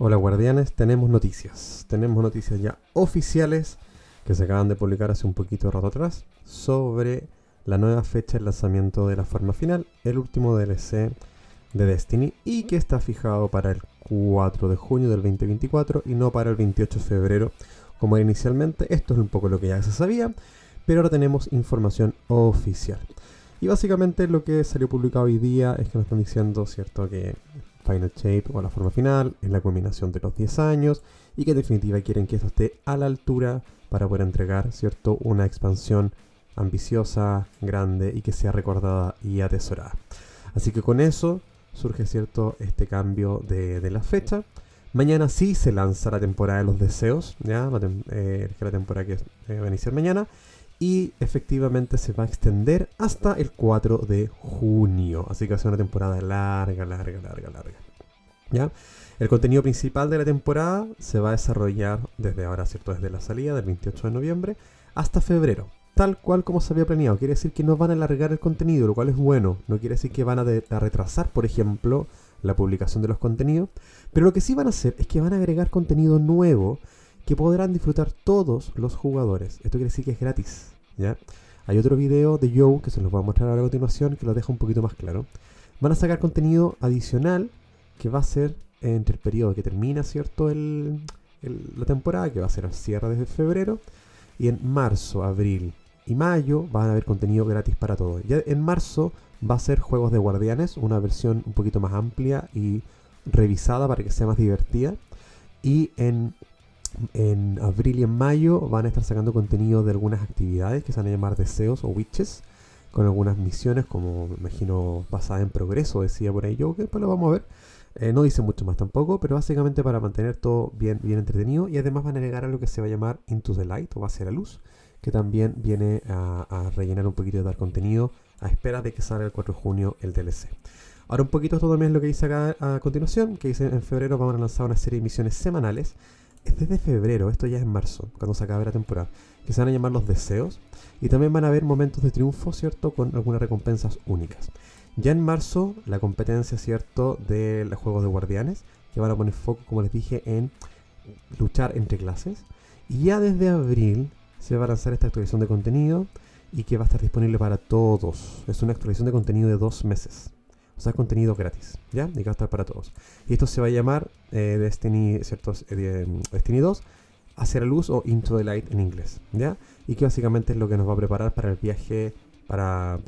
Hola guardianes, tenemos noticias. Tenemos noticias ya oficiales que se acaban de publicar hace un poquito de rato atrás sobre la nueva fecha de lanzamiento de la Forma Final, el último DLC de Destiny, y que está fijado para el 4 de junio del 2024 y no para el 28 de febrero como era inicialmente. Esto es un poco lo que ya se sabía, pero ahora tenemos información oficial. Y básicamente lo que salió publicado hoy día es que nos están diciendo, ¿cierto?, que Final Shape o la forma final es la culminación de los 10 años y que en definitiva quieren que esto esté a la altura para poder entregar, ¿cierto?, una expansión ambiciosa, grande y que sea recordada y atesorada. Así que con eso surge, ¿cierto?, este cambio de la fecha. Mañana sí se lanza la temporada de los deseos, ¿ya? La temporada que va a iniciar mañana. Y efectivamente se va a extender hasta el 4 de junio. Así que va a ser una temporada larga. ¿Ya? El contenido principal de la temporada se va a desarrollar desde ahora, ¿cierto? Desde la salida del 28 de noviembre hasta febrero. Tal cual como se había planeado. Quiere decir que no van a alargar el contenido, lo cual es bueno. No quiere decir que van a retrasar, por ejemplo, la publicación de los contenidos. Pero lo que sí van a hacer es que van a agregar contenido nuevo que podrán disfrutar todos los jugadores. Esto quiere decir que es gratis, ¿ya? Hay otro video de Joe que se los voy a mostrar ahora a continuación que lo deja un poquito más claro. Van a sacar contenido adicional que va a ser entre el periodo que termina, ¿cierto?, la temporada, que va a ser al cierre de febrero, y en marzo, abril y mayo van a haber contenido gratis para todos. Ya en marzo va a ser Juegos de Guardianes, una versión un poquito más amplia y revisada para que sea más divertida. Y en abril y en mayo van a estar sacando contenido de algunas actividades que se van a llamar deseos o witches, con algunas misiones, como me imagino basada en progreso, decía por ahí yo, que después lo vamos a ver. No dice mucho más tampoco, pero básicamente para mantener todo bien entretenido. Y además van a agregar algo que se va a llamar Into the Light, o base a la luz, que también viene a rellenar un poquito de dar contenido a espera de que salga el 4 de junio el DLC. Ahora un poquito esto también es lo que dice acá a continuación, que dice en febrero vamos a lanzar una serie de misiones semanales. Es desde febrero, esto ya es en marzo, cuando se acabe la temporada, que se van a llamar los deseos. Y también van a haber momentos de triunfo, ¿cierto?, con algunas recompensas únicas. Ya en marzo, la competencia, ¿cierto?, de los juegos de guardianes, que van a poner foco, como les dije, en luchar entre clases. Y ya desde abril se va a lanzar esta actualización de contenido y que va a estar disponible para todos. Es una actualización de contenido de 2 meses. O sea, contenido gratis, ¿ya? Y que va a estar para todos. Y esto se va a llamar Destiny, ¿cierto? Destiny 2, Hacia la Luz o Into the Light en inglés, ¿ya? Y que básicamente es lo que nos va a preparar para el viaje, va a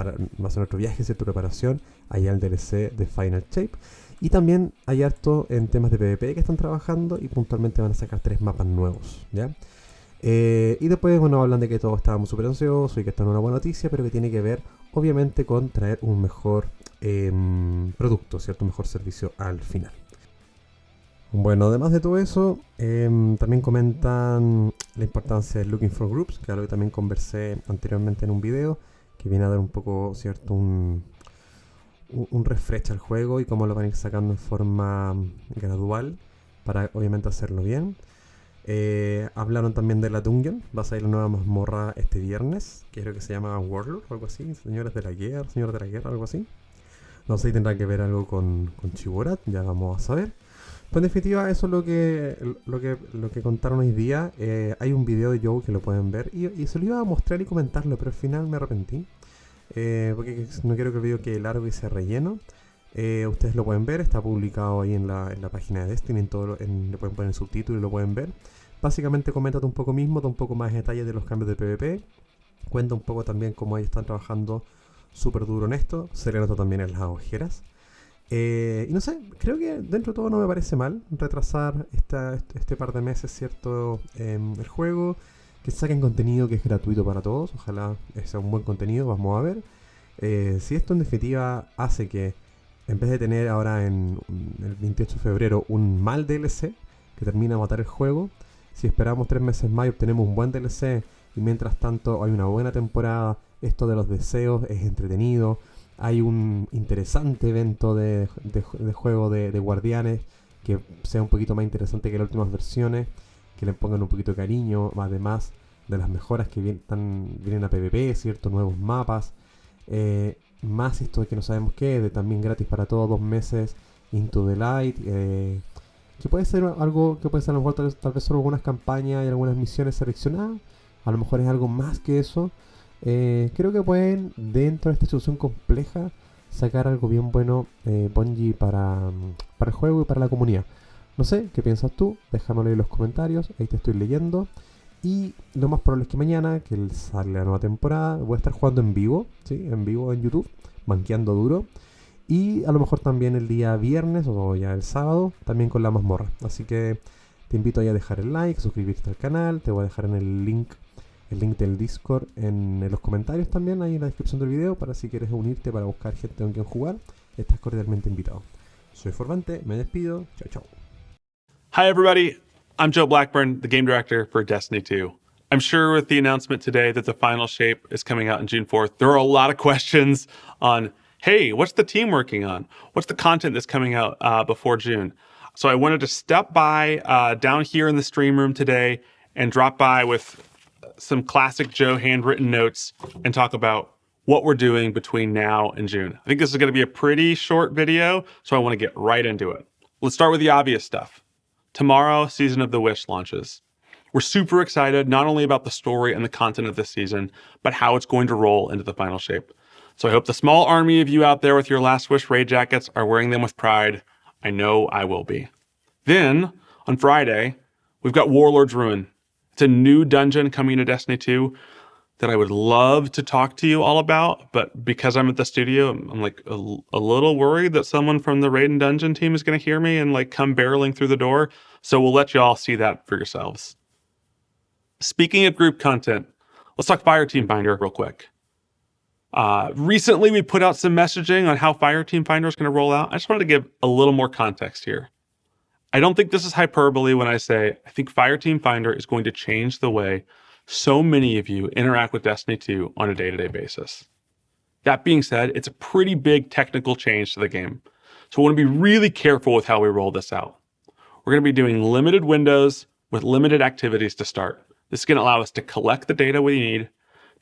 ser nuestro viaje, ¿cierto? Preparación allá al DLC de Final Shape. Y también hay harto en temas de PvP que están trabajando y puntualmente van a sacar 3 mapas nuevos, ¿ya? Y después, bueno, hablan de que todos estábamos súper ansiosos y que esto no es una buena noticia, pero que tiene que ver, obviamente, con traer un mejor producto, ¿cierto? Un mejor servicio al final. Bueno, además de todo eso, también comentan la importancia de Looking for Groups, que es algo que también conversé anteriormente en un video, que viene a dar un poco, ¿cierto?, un refresh al juego y cómo lo van a ir sacando en forma gradual para, obviamente, hacerlo bien. Hablaron también de la Dungeon. Va a salir la nueva mazmorra este viernes, que creo que se llama Warlord o algo así, señores de la guerra, algo así. No sé si tendrá que ver algo con Chiborat, ya vamos a saber. Pues en definitiva eso es lo que contaron hoy día. Hay un video de Joe que lo pueden ver y se lo iba a mostrar y comentarlo, pero al final me arrepentí, porque no quiero que el video quede largo y sea relleno. Ustedes lo pueden ver, está publicado ahí en la página de Destiny, le pueden poner el subtítulo y lo pueden ver. Básicamente coméntate un poco mismo, da un poco más detalles de los cambios de PvP, cuenta un poco también cómo ellos están trabajando súper duro en esto, se le nota también en las ojeras. Y no sé, creo que dentro de todo no me parece mal retrasar este par de meses, ¿cierto? El juego, que saquen contenido que es gratuito para todos, ojalá sea un buen contenido, vamos a ver. Si esto en definitiva hace que en vez de tener ahora en el 28 de febrero un mal DLC que termina de matar el juego, si esperamos 3 meses más y obtenemos un buen DLC y mientras tanto hay una buena temporada, esto de los deseos es entretenido, hay un interesante evento de juego de guardianes que sea un poquito más interesante que las últimas versiones, que le pongan un poquito de cariño, además de las mejoras que vienen a PvP, ¿cierto? Nuevos mapas, más esto de que no sabemos qué, de también gratis para todos 2 meses, Into the Light, que puede ser algo que puede ser a lo mejor tal vez solo algunas campañas y algunas misiones seleccionadas. A lo mejor es algo más que eso. Creo que pueden, dentro de esta solución compleja, sacar algo bien bueno Bungie para el juego y para la comunidad. No sé, ¿qué piensas tú? Déjamelo en los comentarios, ahí te estoy leyendo. Y lo más probable es que mañana, que sale la nueva temporada, voy a estar jugando en vivo, ¿sí? En vivo en YouTube, banqueando duro. Y a lo mejor también el día viernes o ya el sábado, también con la mazmorra. Así que te invito a dejar el like, suscribirte al canal. Te voy a dejar en el link del Discord en los comentarios también, ahí en la descripción del video, para si quieres unirte para buscar gente con quien jugar. Estás cordialmente invitado. Soy Formante, me despido. Chao, chao. Hi, everybody. I'm Joe Blackburn, the game director for Destiny 2. I'm sure with the announcement today that the final shape is coming out on June 4th, there are a lot of questions on, hey, what's the team working on? What's the content that's coming out before June? So I wanted to step by down here in the stream room today and drop by with some classic Joe handwritten notes and talk about what we're doing between now and June. I think this is going to be a pretty short video, so I want to get right into it. Let's start with the obvious stuff. Tomorrow, Season of the Wish launches. We're super excited not only about the story and the content of this season, but how it's going to roll into the final shape. So I hope the small army of you out there with your Last Wish raid jackets are wearing them with pride. I know I will be. Then, on Friday, we've got Warlord's Ruin. It's a new dungeon coming to Destiny 2 that I would love to talk to you all about, but because I'm at the studio, I'm like a little worried that someone from the Raid and Dungeon team is going to hear me and like come barreling through the door. So we'll let you all see that for yourselves. Speaking of group content, let's talk Fireteam Finder real quick. Recently, we put out some messaging on how Fireteam Finder is going to roll out. I just wanted to give a little more context here. I don't think this is hyperbole when I say I think Fireteam Finder is going to change the way so many of you interact with Destiny 2 on a day-to-day basis. That being said, it's a pretty big technical change to the game. So we want to be really careful with how we roll this out. We're going to be doing limited windows with limited activities to start. This is going to allow us to collect the data we need,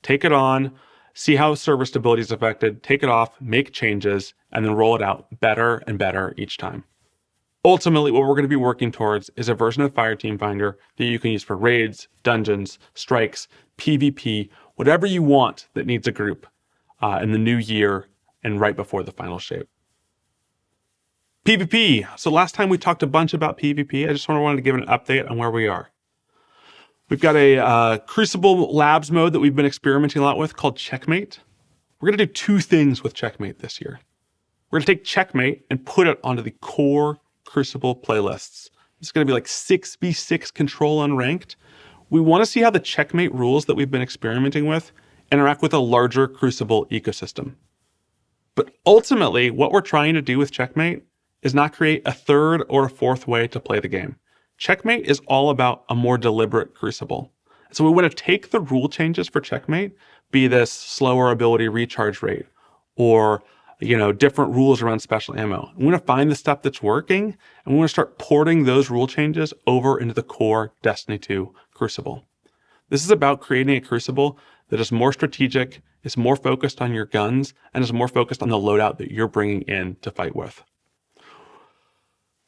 take it on, see how server stability is affected, take it off, make changes, and then roll it out better and better each time. Ultimately, what we're going to be working towards is a version of Fireteam Finder that you can use for raids, dungeons, strikes, PvP, whatever you want that needs a group in the new year and right before the final shape. PvP. So last time we talked a bunch about PvP. I just wanted to give an update on where we are. We've got a Crucible Labs mode that we've been experimenting a lot with called Checkmate. We're going to do two things with Checkmate this year. We're going to take Checkmate and put it onto the core Crucible playlists. It's going to be like 6v6 control unranked. We want to see how the Checkmate rules that we've been experimenting with interact with a larger Crucible ecosystem. But ultimately, what we're trying to do with Checkmate is not create a third or a fourth way to play the game. Checkmate is all about a more deliberate Crucible. So we want to take the rule changes for Checkmate, be this slower ability recharge rate, or different rules around special ammo. We want to find the stuff that's working, and we want to start porting those rule changes over into the core Destiny 2 Crucible. This is about creating a Crucible that is more strategic, is more focused on your guns, and is more focused on the loadout that you're bringing in to fight with.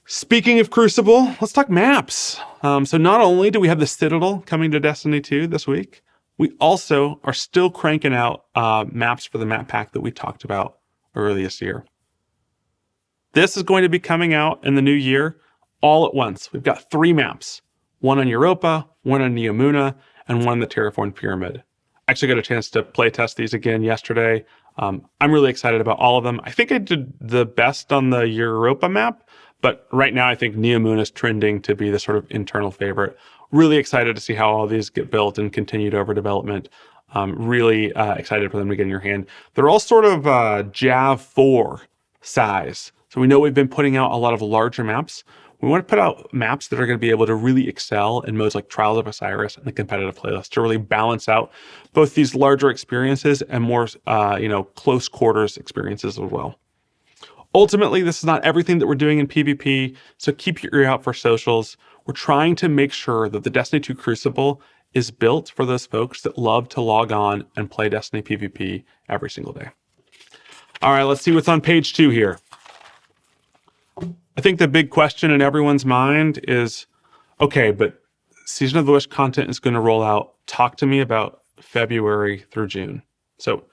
Speaking of Crucible, let's talk maps. So not only do we have the Citadel coming to Destiny 2 this week, we also are still cranking out maps for the map pack that we talked about earlier this year. This is going to be coming out in the new year all at once. We've got 3 maps, one on Europa, one on Neomuna, and one on the Terraformed Pyramid. I actually got a chance to play test these again yesterday. I'm really excited about all of them. I think I did the best on the Europa map, but right now I think Neomuna is trending to be the sort of internal favorite. Really excited to see how all these get built and continued over development. Really excited for them to get in your hand. They're all sort of Jav 4 size. So we know we've been putting out a lot of larger maps. We want to put out maps that are going to be able to really excel in modes like Trials of Osiris and the competitive playlist to really balance out both these larger experiences and more, close quarters experiences as well. Ultimately, this is not everything that we're doing in PvP, so keep your ear out for socials. We're trying to make sure that the Destiny 2 Crucible is built for those folks that love to log on and play Destiny PvP every single day. All right, let's see what's on page 2 here. I think the big question in everyone's mind is, okay, but Season of the Wish content is going to roll out. Talk to me about February through June. So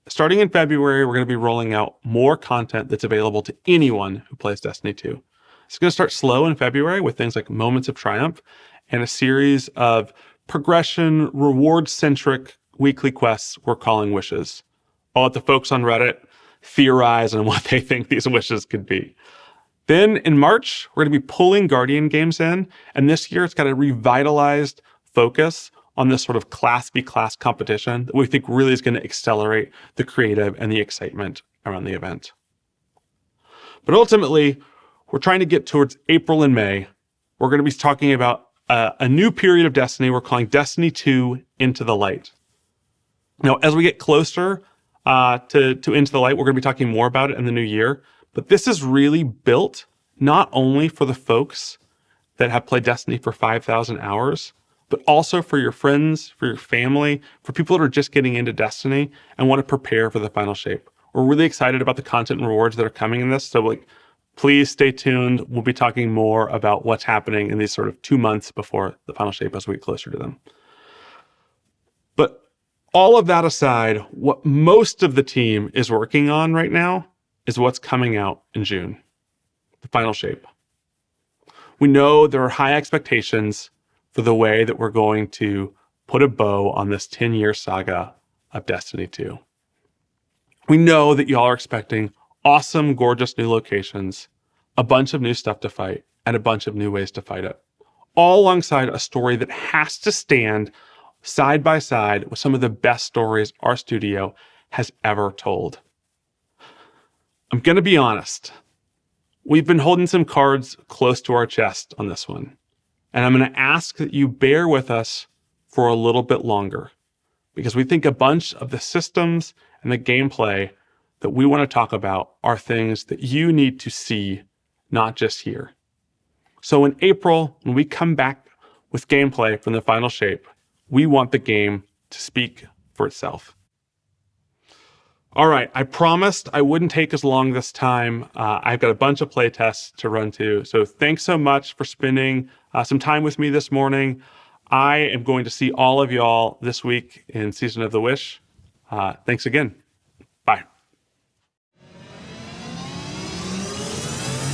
starting in February, we're going to be rolling out more content that's available to anyone who plays Destiny 2. It's going to start slow in February with things like Moments of Triumph and a series of progression, reward-centric weekly quests we're calling wishes. I'll let the folks on Reddit theorize on what they think these wishes could be. Then in March, we're going to be pulling Guardian games in, and this year it's got a revitalized focus on this sort of Class v Class competition that we think really is going to accelerate the creative and the excitement around the event. But ultimately, we're trying to get towards April and May. We're going to be talking about a new period of Destiny we're calling Destiny 2 Into the Light. Now, as we get closer to Into the Light, we're going to be talking more about it in the new year. But this is really built not only for the folks that have played Destiny for 5,000 hours, but also for your friends, for your family, for people that are just getting into Destiny and want to prepare for the final shape. We're really excited about the content and rewards that are coming in this. So please stay tuned. We'll be talking more about what's happening in these sort of 2 months before the final shape as we get closer to them. But all of that aside, what most of the team is working on right now is what's coming out in June, the final shape. We know there are high expectations for the way that we're going to put a bow on this 10-year saga of Destiny 2. We know that y'all are expecting awesome, gorgeous new locations, a bunch of new stuff to fight, and a bunch of new ways to fight it, all alongside a story that has to stand side by side with some of the best stories our studio has ever told. I'm going to be honest. We've been holding some cards close to our chest on this one. And I'm going to ask that you bear with us for a little bit longer, because we think a bunch of the systems and the gameplay that we want to talk about are things that you need to see, not just hear. So in April, when we come back with gameplay from the final shape, we want the game to speak for itself. All right, I promised I wouldn't take as long this time. I've got a bunch of play tests to run to. So thanks so much for spending some time with me this morning. I am going to see all of y'all this week in Season of the Wish. Thanks again.